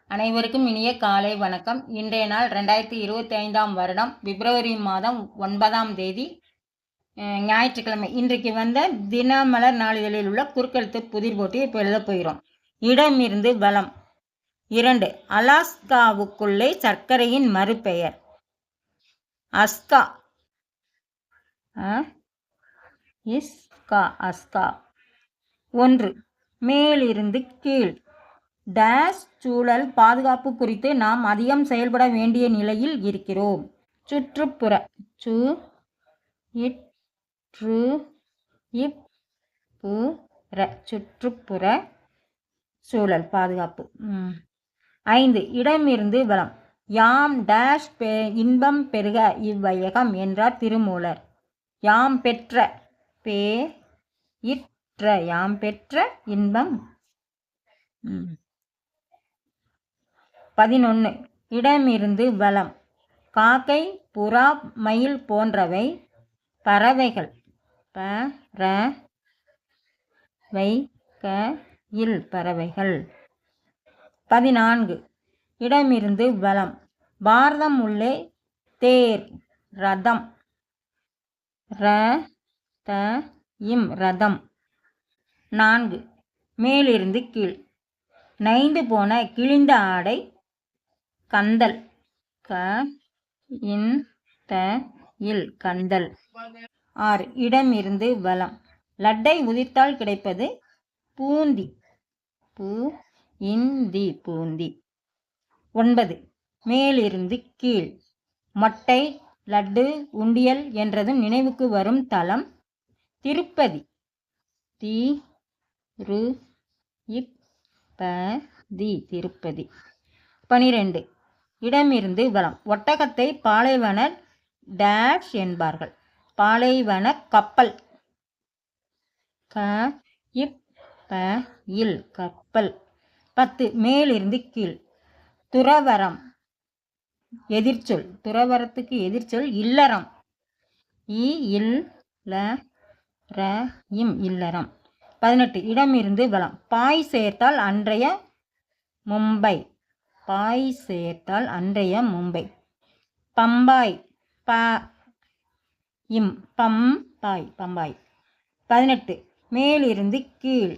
அனைவருக்கும் இனிய காலை வணக்கம். இன்றைய நாள் 2025ஆம் வருடம் பிப்ரவரி மாதம் 9ஆம் தேதி ஞாயிற்றுக்கிழமை. இன்றைக்கு வந்த தினமலர் நாளிதழில் உள்ள குறுக்கெழுத்து புதிர் போட்டி இப்போ எழுதப் போகிறோம். இடமிருந்து வலம். 2. அலாஸ்காவுக்குள்ளே சர்க்கரையின் மறுபெயர் அஸ்கா. அஸ்கா. 1. மேலிருந்து கீழ். டேஷ் சூழல் பாதுகாப்பு குறித்து நாம் அதிகம் செயல்பட வேண்டிய நிலையில் இருக்கிறோம். சுற்றுப்புற. சுற்றுப்புற சூழல் பாதுகாப்பு. 5. இடமிருந்து வலம். யாம் டேஷ் இன்பம் பெருக இவ்வையகம் என்றார் திருமூலர். யாம் பெற்ற யாம் பெற்ற இன்பம். 11. இடமிருந்து வலம். காக்கை, புறா, மயில் போன்றவை பறவைகள். பறவைகள். 14. இடமிருந்து வலம். பாரதம் உள்ளே தேர் ரதம். ரதம். 4. மேலிருந்து கீழ். நைந்து போன கிழிந்த ஆடை கந்தல். கந்தல். 6. இடமிருந்து வலம். லட்டை உதிர்த்தால் கிடைப்பது பூந்தி. பூந்தி. 9. மேலிருந்து கீழ். மொட்டை, லட்டு, உண்டியல் என்றதும் நினைவுக்கு வரும் தலம் திருப்பதி. திருப்பதி. 12. இடமிருந்து வலம். ஒட்டகத்தை பாலைவன டேஷ் என்பார்கள். பாலைவன கப்பல். கப்பல். 10. மேலிருந்து கீழ். துறவரம் எதிர்ச்சொல். துறவரத்துக்கு எதிர்ச்சொல் இல்லறம். இல்லறம். 18. இடமிருந்து வலம். பாய் சேர்த்தால் அன்றைய மும்பை. பம்பாய். பம்பாய். 18. மேலிருந்து கீழ்.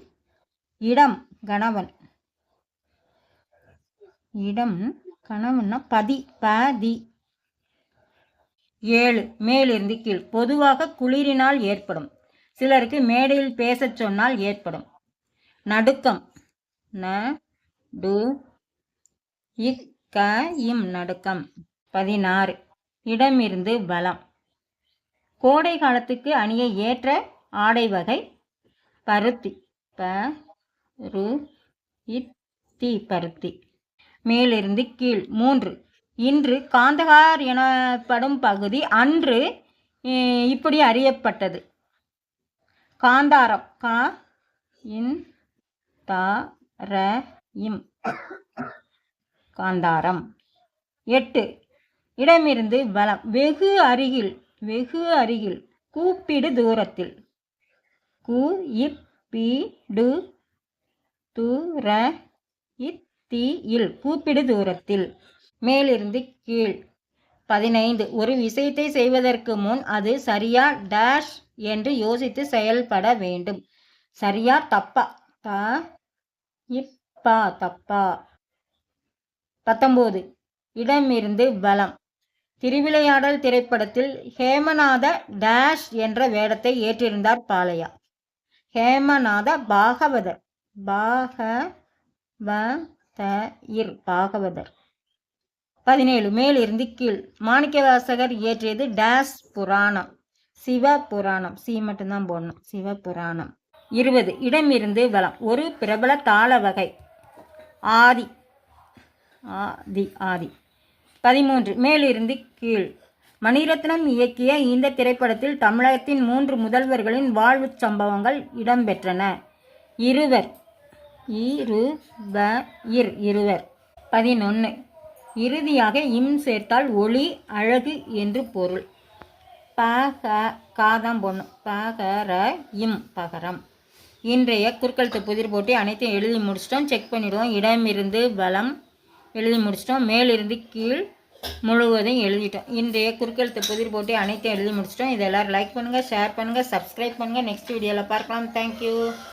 இடம் கணவன். கணவன்னா பதி. 7. மேலிருந்து கீழ். பொதுவாக குளிரினால் ஏற்படும். சிலருக்கு மேடையில் பேசச் சொன்னால் ஏற்படும் நடுக்கம். நடுக்கம். 16. இடமிருந்து வலம். கோடை காலத்துக்கு அணிய ஏற்ற ஆடை வகை பருத்தி. பருத்தி. மேலிருந்து கீழ். 3. இன்று காந்தகார் எனப்படும் பகுதி அன்று இப்படி அறியப்பட்டது. காந்தாரம். காந்தாரம். 8. இடமிருந்து வலம். வெகு அருகில். கூப்பிடு தூரத்தில். கூப்பிடு தூரத்தில். மேலிருந்து கீழ். 15. ஒரு விஷயத்தை செய்வதற்கு முன் அது சரியா டேஷ் என்று யோசித்து செயல்பட வேண்டும். சரியா தப்பா. தப்பா. 19. இடமிருந்து வலம். திருவிளையாடல் திரைப்படத்தில் ஹேமநாத டேஷ் என்ற வேடத்தை ஏற்றிருந்தார் பாலையா. ஹேமநாத பாகவதர். பாகவதர். 17. மேலிருந்து கீழ். மாணிக்கவாசகர் இயற்றியது டேஷ் புராணம். சிவபுராணம். மட்டும்தான் போடணும். சிவபுராணம். 20. இடமிருந்து வலம். ஒரு பிரபல தாள வகை ஆதி. 13. மேலிருந்து கீழ். மணிரத்னம் இயக்கிய இந்த திரைப்படத்தில் தமிழகத்தின் 3 முதல்வர்களின் வாழ்வு சம்பவங்கள் இடம்பெற்றன. இருவர். 11. இறுதியாக இம் சேர்த்தால் ஒளி, அழகு என்று பொருள். காதான் போடணும். பகரம். இன்றைய குறுக்கெழுத்து புதிர் போட்டி அனைத்தையும் எழுதி முடிச்சிட்டோம். செக் பண்ணிடுவோம். இடமிருந்து வலம். எழுதி முடிச்சிட்டோம். மேலிருந்து கீழ் முழுவதும் எழுதிட்டோம். இன்றைய குறுக்கெழுத்து புதிர் போட்டி அனைத்தையும் எழுதி முடிச்சிட்டோம். இதை எல்லோரும் லைக் பண்ணுங்கள், ஷேர் பண்ணுங்கள், சப்ஸ்கிரைப் பண்ணுங்கள். நெக்ஸ்ட் வீடியோவில் பார்க்கலாம். தேங்க்யூ.